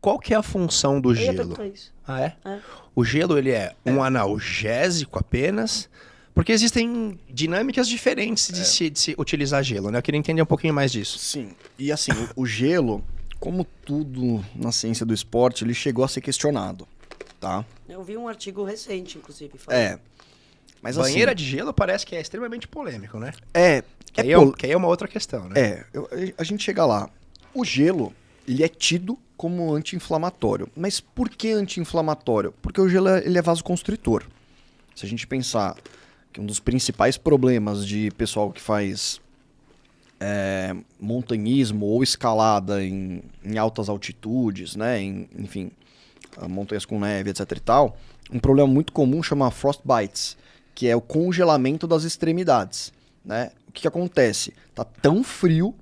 qual que é a função do Eu ia gelo? perguntar isso. Ah, é? É. O gelo, ele é um analgésico apenas? Porque existem dinâmicas diferentes de se utilizar gelo, né? Eu queria entender um pouquinho mais disso. Sim, e assim, o gelo, como tudo na ciência do esporte, ele chegou a ser questionado, tá? Eu vi um artigo recente, inclusive. falando. Mas Banheira assim, de gelo parece que é extremamente polêmico, né? que Que aí é uma outra questão, né? a gente chega lá. O gelo, ele é tido como anti-inflamatório. Mas por que anti-inflamatório? Porque o gelo ele é vasoconstritor. Se a gente pensar que um dos principais problemas de pessoal que faz montanhismo ou escalada em altas altitudes, né? Enfim, montanhas com neve, etc e tal, um problema muito comum chama frostbites, que é o congelamento das extremidades, né? O que acontece? Tá tão frio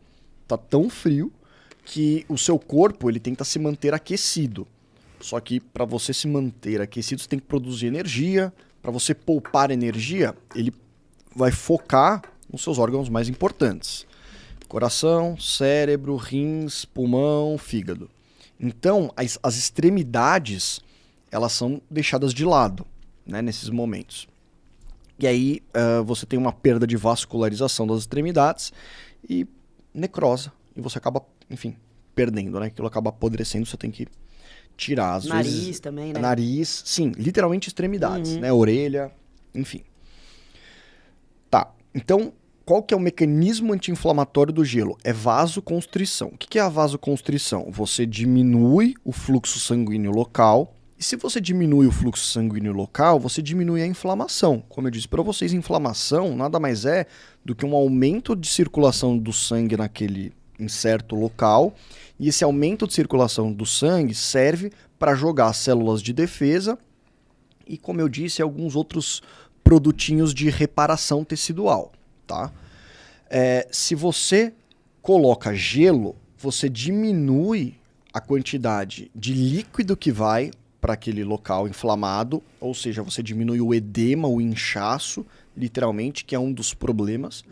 que o seu corpo ele tenta se manter aquecido. Só que para você se manter aquecido, você tem que produzir energia. Para você poupar energia, ele vai focar nos seus órgãos mais importantes. Coração, cérebro, rins, pulmão, fígado. Então, as extremidades, elas são deixadas de lado, né, nesses momentos. E aí, você tem uma perda de vascularização das extremidades e necrosa. E você acaba, enfim, perdendo, né? Aquilo acaba apodrecendo, você tem que tirar. Às Nariz vezes, também, né? Nariz, sim, literalmente extremidades, né? Orelha, enfim. Tá, então, qual que é o mecanismo anti-inflamatório do gelo? É vasoconstrição. O que é a vasoconstrição? Você diminui o fluxo sanguíneo local. E se você diminui o fluxo sanguíneo local, você diminui a inflamação. Como eu disse para vocês, inflamação nada mais é do que um aumento de circulação do sangue naquele certo local. E esse aumento de circulação do sangue serve para jogar células de defesa e, como eu disse, alguns outros produtinhos de reparação tecidual. Tá? Se você coloca gelo, você diminui a quantidade de líquido que vai para aquele local inflamado, ou seja, você diminui o edema, o inchaço, literalmente, que é um dos problemas.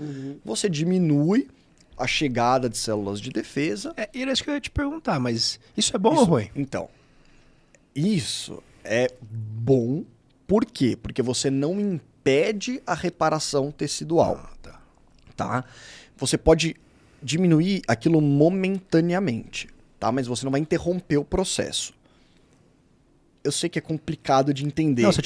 Você diminui a chegada de células de defesa. E era isso que eu ia te perguntar, mas isso é bom ou ruim? Então, isso é bom. Por quê? Porque você não impede a reparação tecidual. Tá? Você pode diminuir aquilo momentaneamente, tá? Mas você não vai interromper o processo. Eu sei que é complicado de entender. Não, você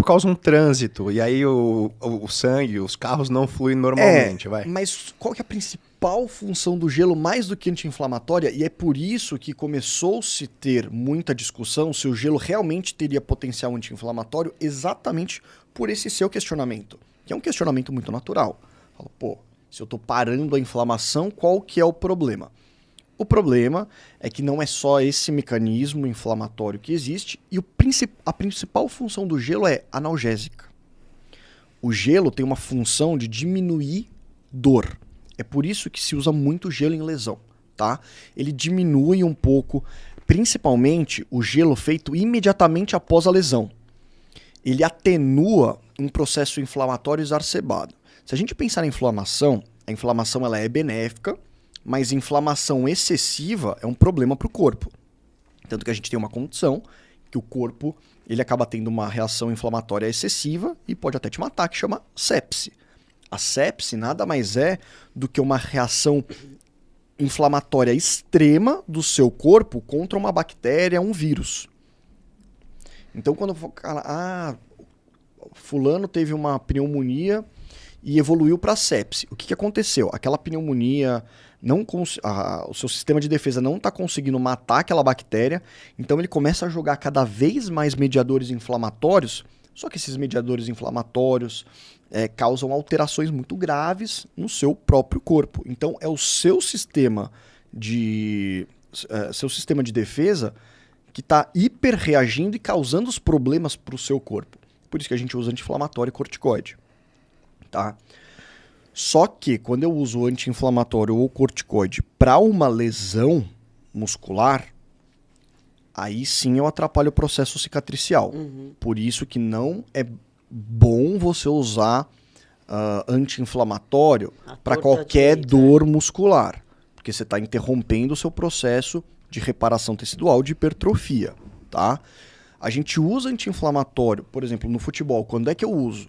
causa um trânsito, e aí o sangue, os carros não fluem normalmente, vai. Mas qual que é a principal função do gelo, mais do que anti-inflamatória? E é por isso que começou-se a ter muita discussão se o gelo realmente teria potencial anti-inflamatório, exatamente por esse seu questionamento, que é um questionamento muito natural. Fala, pô, se eu tô parando a inflamação, qual que é o problema? O problema é que não é só esse mecanismo inflamatório que existe, e a principal função do gelo é analgésica. O gelo tem uma função de diminuir dor. É por isso que se usa muito gelo em lesão, tá? Ele diminui um pouco, principalmente o gelo feito imediatamente após a lesão. Ele atenua um processo inflamatório exacerbado. Se a gente pensar em inflamação, a inflamação ela é benéfica, mas inflamação excessiva é um problema para o corpo. Tanto que a gente tem uma condição que o corpo ele acaba tendo uma reação inflamatória excessiva e pode até te matar, que chama sepse. A sepse nada mais é do que uma reação inflamatória extrema do seu corpo contra uma bactéria, um vírus. Então quando fulano teve uma pneumonia e evoluiu para sepse. O que aconteceu? Aquela pneumonia, o seu sistema de defesa não está conseguindo matar aquela bactéria, então ele começa a jogar cada vez mais mediadores inflamatórios, só que esses mediadores inflamatórios causam alterações muito graves no seu próprio corpo. Então é o seu sistema de defesa que está hiperreagindo e causando os problemas para o seu corpo. Por isso que a gente usa anti-inflamatório e corticoide. Tá? Só que quando eu uso anti-inflamatório ou corticoide para uma lesão muscular, aí sim eu atrapalho o processo cicatricial. Por isso que não é bom você usar anti-inflamatório para qualquer dor muscular, porque você está interrompendo o seu processo de reparação tecidual de hipertrofia, tá? A gente usa anti-inflamatório, por exemplo, no futebol. Quando é que eu uso?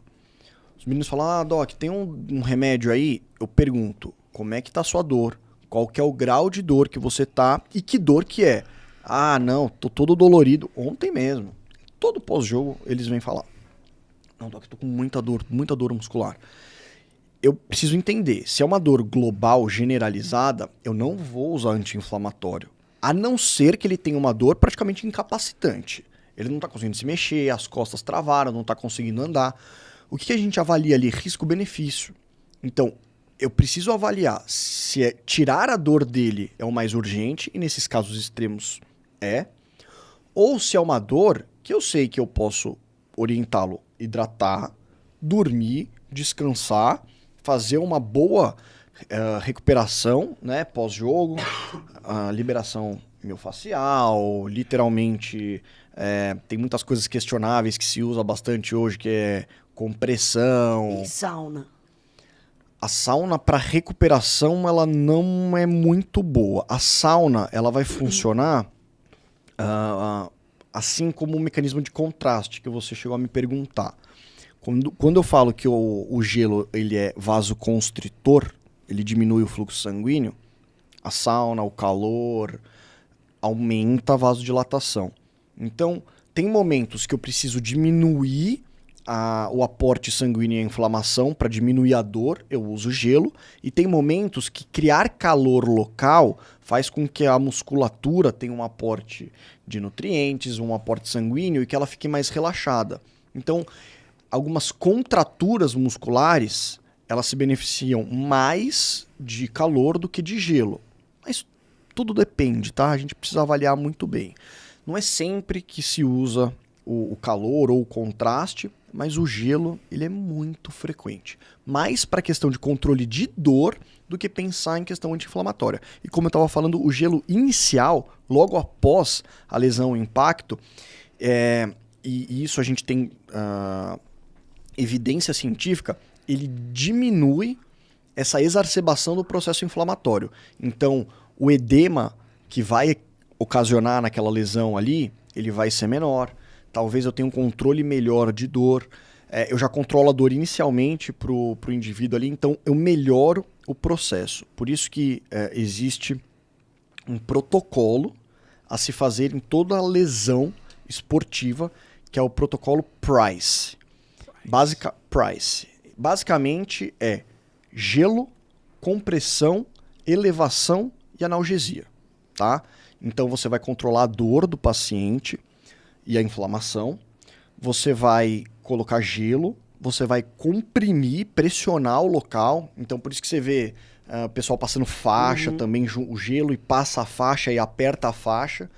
Os meninos falam, Doc, tem um remédio aí? Eu pergunto, como é que tá a sua dor? Qual que é o grau de dor que você tá e que dor que é? Ah, não, tô todo dolorido. Ontem mesmo. Todo pós-jogo eles vêm falar. Não, Doc, tô com muita dor muscular. Eu preciso entender, se é uma dor global, generalizada, eu não vou usar anti-inflamatório. A não ser que ele tenha uma dor praticamente incapacitante. Ele não tá conseguindo se mexer, as costas travaram, não tá conseguindo andar. O que a gente avalia ali? Risco-benefício. Então, eu preciso avaliar se tirar a dor dele é o mais urgente, e nesses casos extremos ou se é uma dor que eu sei que eu posso orientá-lo hidratar, dormir, descansar, fazer uma boa recuperação, né, pós-jogo, liberação miofascial, literalmente tem muitas coisas questionáveis que se usa bastante hoje, que é compressão. E sauna. A sauna para recuperação ela não é muito boa. A sauna ela vai funcionar assim como um mecanismo de contraste que você chegou a me perguntar. Quando eu falo que o gelo ele é vasoconstritor, ele diminui o fluxo sanguíneo, a sauna, o calor, aumenta a vasodilatação. Então, tem momentos que eu preciso diminuir o aporte sanguíneo e a inflamação para diminuir a dor, eu uso gelo. E tem momentos que criar calor local faz com que a musculatura tenha um aporte de nutrientes, um aporte sanguíneo e que ela fique mais relaxada. Então, algumas contraturas musculares, elas se beneficiam mais de calor do que de gelo. Mas tudo depende, tá? A gente precisa avaliar muito bem. Não é sempre que se usa o calor ou o contraste, mas o gelo ele é muito frequente. Mais para questão de controle de dor do que pensar em questão anti-inflamatória. E como eu estava falando, o gelo inicial, logo após a lesão, o impacto, e isso a gente tem evidência científica, ele diminui essa exacerbação do processo inflamatório. Então, o edema que vai ocasionar naquela lesão ali, ele vai ser menor. Talvez eu tenha um controle melhor de dor. Eu já controlo a dor inicialmente para o indivíduo ali, então eu melhoro o processo. Por isso que existe um protocolo a se fazer em toda a lesão esportiva, que é o protocolo PRICE. PRICE. Basicamente é gelo, compressão, elevação e analgesia. Tá? Então você vai controlar a dor do paciente e a inflamação, você vai colocar gelo, você vai comprimir, pressionar o local. Então por isso que você vê o pessoal passando faixa também, o gelo, e passa a faixa e aperta a faixa.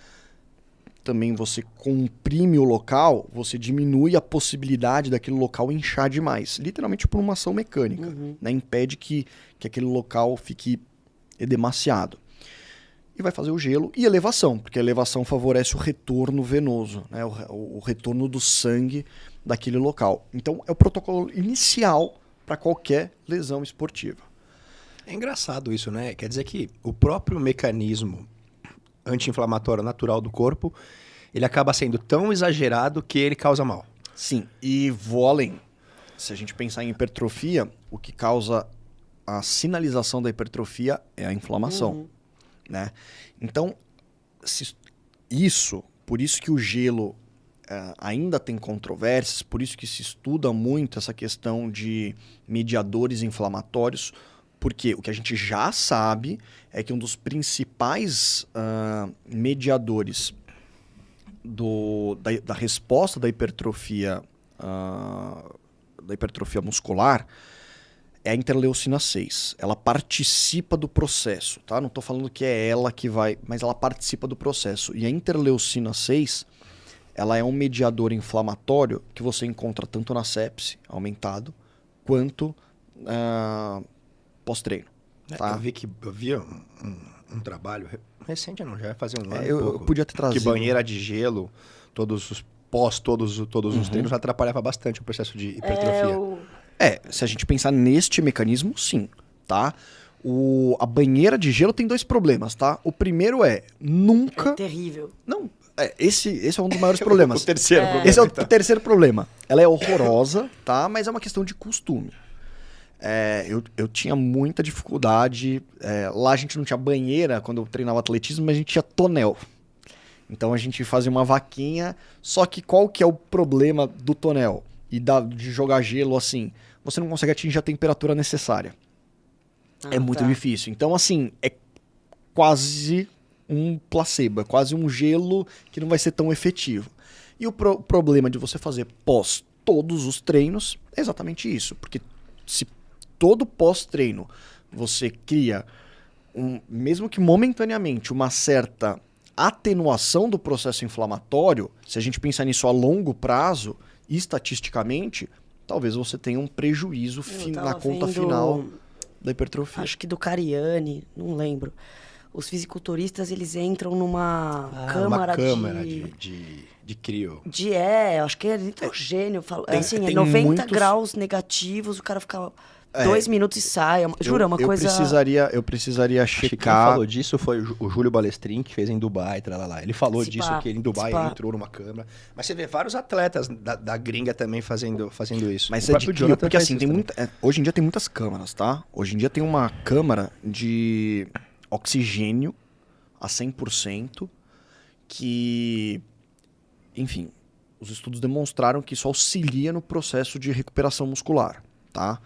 Também você comprime o local, você diminui a possibilidade daquele local inchar demais. Literalmente por uma ação mecânica. Né? Impede que aquele local fique edemaciado. E vai fazer o gelo e elevação, porque a elevação favorece o retorno venoso, né? o retorno do sangue daquele local. Então é o protocolo inicial para qualquer lesão esportiva. É engraçado isso, né? Quer dizer que o próprio mecanismo anti-inflamatório natural do corpo, ele acaba sendo tão exagerado que ele causa mal. Sim, e vou além. Se a gente pensar em hipertrofia, o que causa a sinalização da hipertrofia é a inflamação. Né? Então, por isso que o gelo ainda tem controvérsias, por isso que se estuda muito essa questão de mediadores inflamatórios, porque o que a gente já sabe é que um dos principais mediadores da resposta da hipertrofia muscular é a interleucina 6. Ela participa do processo, tá? Não estou falando que é ela que vai, mas ela participa do processo. E a interleucina 6, ela é um mediador inflamatório que você encontra tanto na sepse, aumentado, quanto pós-treino. Tá? Eu vi um trabalho recente, não, já vai fazer um ano. Eu podia ter trazido. Que banheira de gelo, todos os treinos atrapalhava bastante o processo de hipertrofia. Se a gente pensar neste mecanismo, sim, tá? A banheira de gelo tem 2 problemas, tá? O primeiro nunca... É terrível. Não, esse é um dos maiores problemas. O terceiro problema. Esse é o terceiro problema. Ela é horrorosa, tá? Mas é uma questão de costume. Eu tinha muita dificuldade. Lá a gente não tinha banheira quando eu treinava atletismo, mas a gente tinha tonel. Então a gente fazia uma vaquinha. Só que qual que é o problema do tonel? E de jogar gelo assim? Você não consegue atingir a temperatura necessária. É muito difícil. Então, assim, é quase um placebo. É quase um gelo que não vai ser tão efetivo. E o problema de você fazer pós todos os treinos é exatamente isso. Porque se todo pós-treino você cria, mesmo que momentaneamente, uma certa atenuação do processo inflamatório, se a gente pensar nisso a longo prazo, estatisticamente, talvez você tenha um prejuízo na conta final da hipertrofia. Acho que do Cariani, não lembro. Os fisiculturistas, eles entram numa câmara de crio. Acho que é nitrogênio. Assim, tem 90 graus negativos, o cara fica 2 minutos e sai. Jura, é uma coisa... Eu precisaria checar... Quem falou disso foi o Júlio Balestrin, que fez em Dubai, lá. Ele falou disso, que ele em Dubai entrou numa câmara. Mas você vê vários atletas da gringa também fazendo isso. Mas é de crio, porque assim, hoje em dia tem muitas câmaras, tá? Hoje em dia tem uma câmara de oxigênio a 100%, que, enfim, os estudos demonstraram que isso auxilia no processo de recuperação muscular, tá?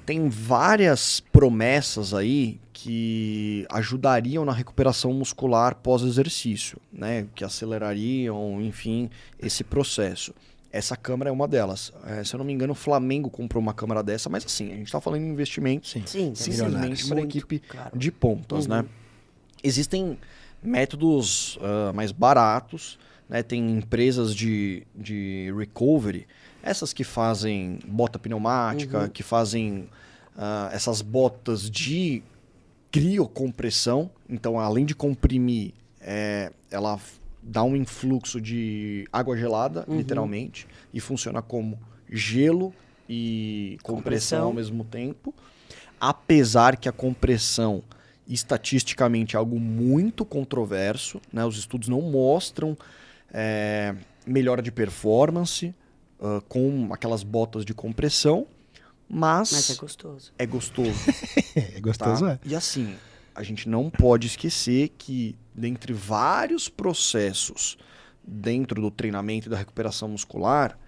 Tem várias promessas aí que ajudariam na recuperação muscular pós-exercício, né? Que acelerariam, enfim, esse processo. Essa câmara é uma delas. Se eu não me engano, o Flamengo comprou uma câmara dessa, mas assim, a gente está falando em investimento simplesmente para uma equipe de pontas, né? Existem métodos mais baratos, né? Tem empresas de recovery, essas que fazem bota pneumática, que fazem essas botas de criocompressão. Então, além de comprimir, ela dá um influxo de água gelada, literalmente, e funciona como gelo e compressão ao mesmo tempo. Apesar que a compressão, estatisticamente, é algo muito controverso, né? Os estudos não mostram melhora de performance com aquelas botas de compressão, mas é gostoso. É gostoso. É gostoso, tá? E assim, a gente não pode esquecer que, dentre vários processos dentro do treinamento e da recuperação muscular,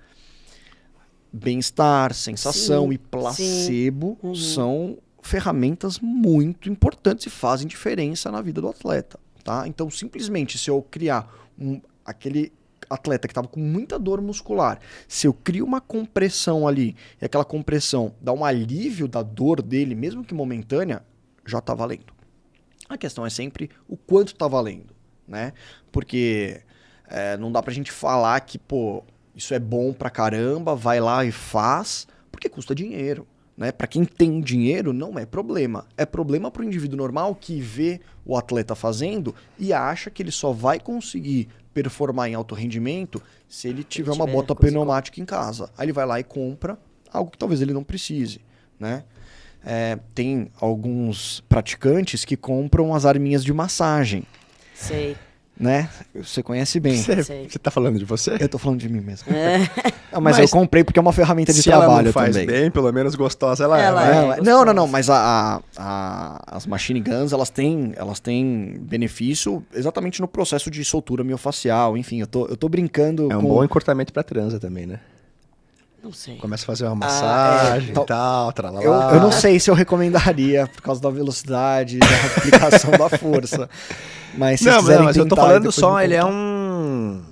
bem-estar, sensação e placebo são ferramentas muito importantes e fazem diferença na vida do atleta, tá? Então, simplesmente, se eu criar aquele atleta que estava com muita dor muscular, se eu crio uma compressão ali e aquela compressão dá um alívio da dor dele, mesmo que momentânea, já está valendo. A questão é sempre o quanto está valendo, né? Porque não dá pra gente falar que, isso é bom pra caramba, vai lá e faz, porque custa dinheiro, né? Pra quem tem dinheiro, não é problema. É problema pro indivíduo normal que vê o atleta fazendo e acha que ele só vai conseguir performar em alto rendimento se ele tiver uma bota pneumática em casa. Aí ele vai lá e compra algo que talvez ele não precise, né? Tem alguns praticantes que compram as arminhas de massagem. Sei. Né? Você conhece bem. Você tá falando de você? Eu tô falando de mim mesmo. Mas eu comprei porque é uma ferramenta de trabalho também. Se ela não faz bem, pelo menos gostosa ela é. Não, mas as machine guns, elas têm benefício exatamente no processo de soltura miofacial, enfim, eu tô brincando. É um bom encurtamento pra transa também, né? Não sei. Começa a fazer uma massagem e tal, tralala. Eu não sei se eu recomendaria por causa da velocidade, da aplicação da força. Mas se mas eu tô falando só, ele é um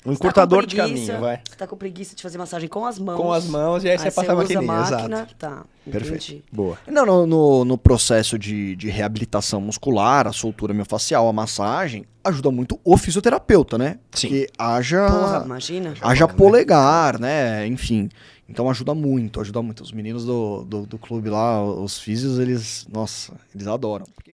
encurtador de caminho, vai. Você tá com preguiça de fazer massagem com as mãos. Com as mãos, e aí você passa a maquininha, exato. Tá, perfeito. Entendi. Boa. No processo de reabilitação muscular, a soltura miofacial, a massagem, ajuda muito o fisioterapeuta, né? Sim. Porque haja imagina. polegar, né? Enfim. Então ajuda muito. Os meninos do clube lá, os físios, eles adoram.